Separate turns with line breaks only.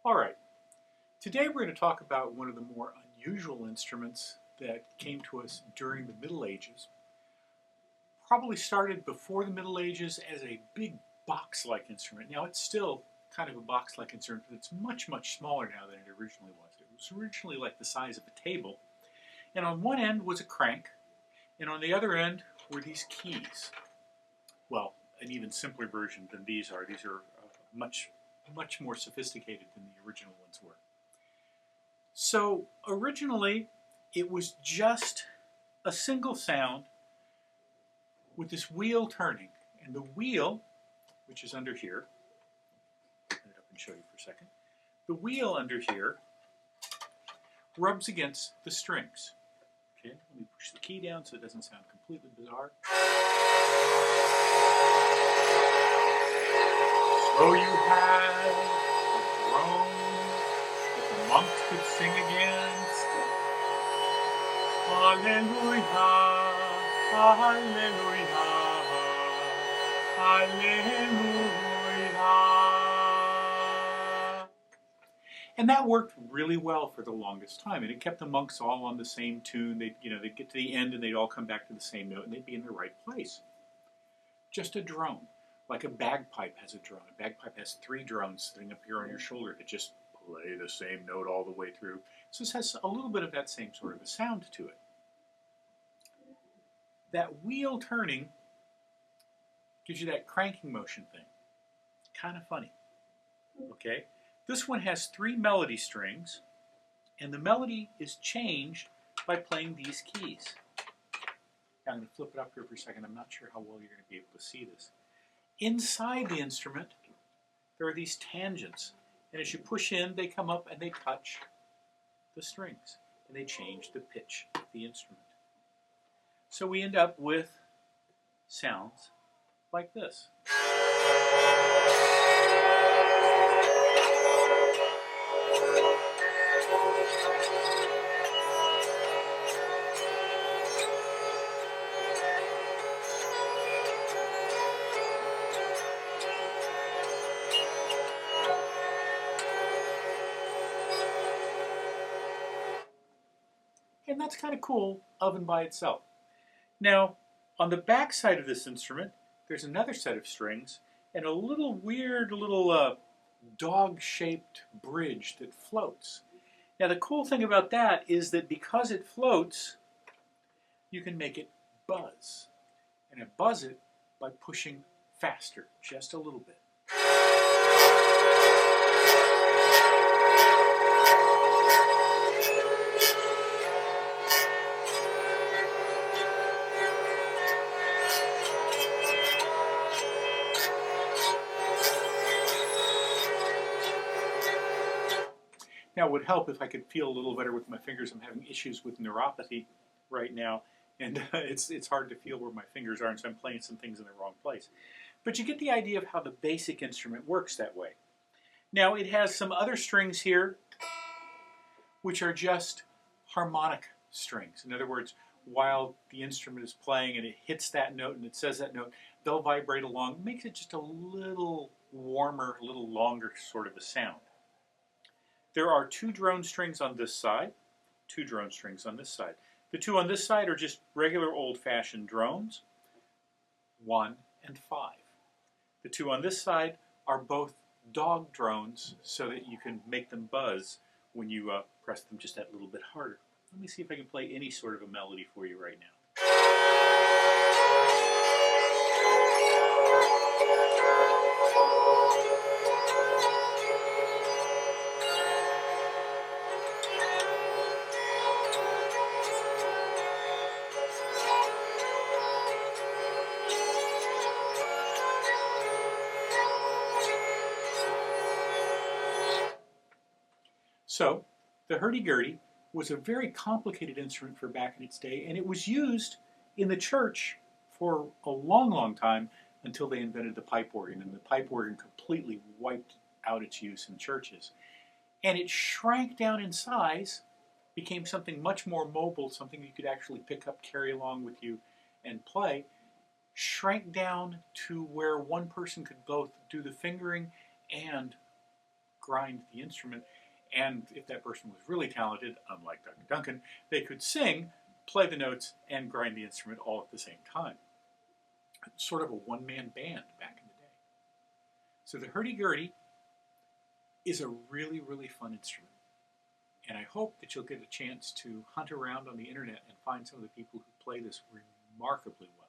All right, today we're going to talk about one of the more unusual instruments that came to us during the Middle Ages. Probably started before the Middle Ages as a big box-like instrument. Now it's still kind of a box-like instrument, but it's much, much smaller now than it originally was. It was originally like the size of a table, and on one end was a crank, and on the other end were these keys. Well, an even simpler version than these are. These are much more sophisticated than the original ones were. So originally it was just a single sound with this wheel turning, and the wheel, which is under here, I'll put it up and show you for a second. The wheel under here rubs against the strings. Okay, let me push the key down so it doesn't sound completely bizarre. So you had a drone that the monks could sing against. Hallelujah, hallelujah, hallelujah. And that worked really well for the longest time, and it kept the monks all on the same tune. They'd get to the end and they'd all come back to the same note and they'd be in the right place. Just a drone. Like a bagpipe has a drone. A bagpipe has 3 drones sitting up here on your shoulder that just play the same note all the way through. So this has a little bit of that same sort of a sound to it. That wheel turning gives you that cranking motion thing. Kind of funny. Okay? This one has 3 melody strings, and the melody is changed by playing these keys. Now I'm going to flip it up here for a second. I'm not sure how well you're going to be able to see this. Inside the instrument, there are these tangents, and as you push in, they come up and they touch the strings, and they change the pitch of the instrument. So we end up with sounds like this. And that's kind of cool of and by itself. Now, on the back side of this instrument, there's another set of strings and a little weird little dog-shaped bridge that floats. Now, the cool thing about that is that because it floats, you can make it buzz. And it buzz it by pushing faster, just a little bit. Now, it would help if I could feel a little better with my fingers. I'm having issues with neuropathy right now, and it's hard to feel where my fingers are, and so I'm playing some things in the wrong place. But you get the idea of how the basic instrument works that way. Now, it has some other strings here, which are just harmonic strings. In other words, while the instrument is playing and it hits that note and it says that note, they'll vibrate along. It makes it just a little warmer, a little longer sort of a sound. There are 2 drone strings on this side, 2 drone strings on this side. The 2 on this side are just regular old-fashioned drones, 1 and 5. The 2 on this side are both dog drones so that you can make them buzz when you press them just that little bit harder. Let me see if I can play any sort of a melody for you right now. So, the Hurdy Gurdy was a very complicated instrument for back in its day, and it was used in the church for a long, long time until they invented the pipe organ, and the pipe organ completely wiped out its use in churches. And it shrank down in size, became something much more mobile, something you could actually pick up, carry along with you, and play, shrank down to where one person could both do the fingering and grind the instrument, and if that person was really talented, unlike Dr. Duncan, they could sing, play the notes, and grind the instrument all at the same time. Sort of a one-man band back in the day. So the hurdy-gurdy is a really, really fun instrument. And I hope that you'll get a chance to hunt around on the internet and find some of the people who play this remarkably well.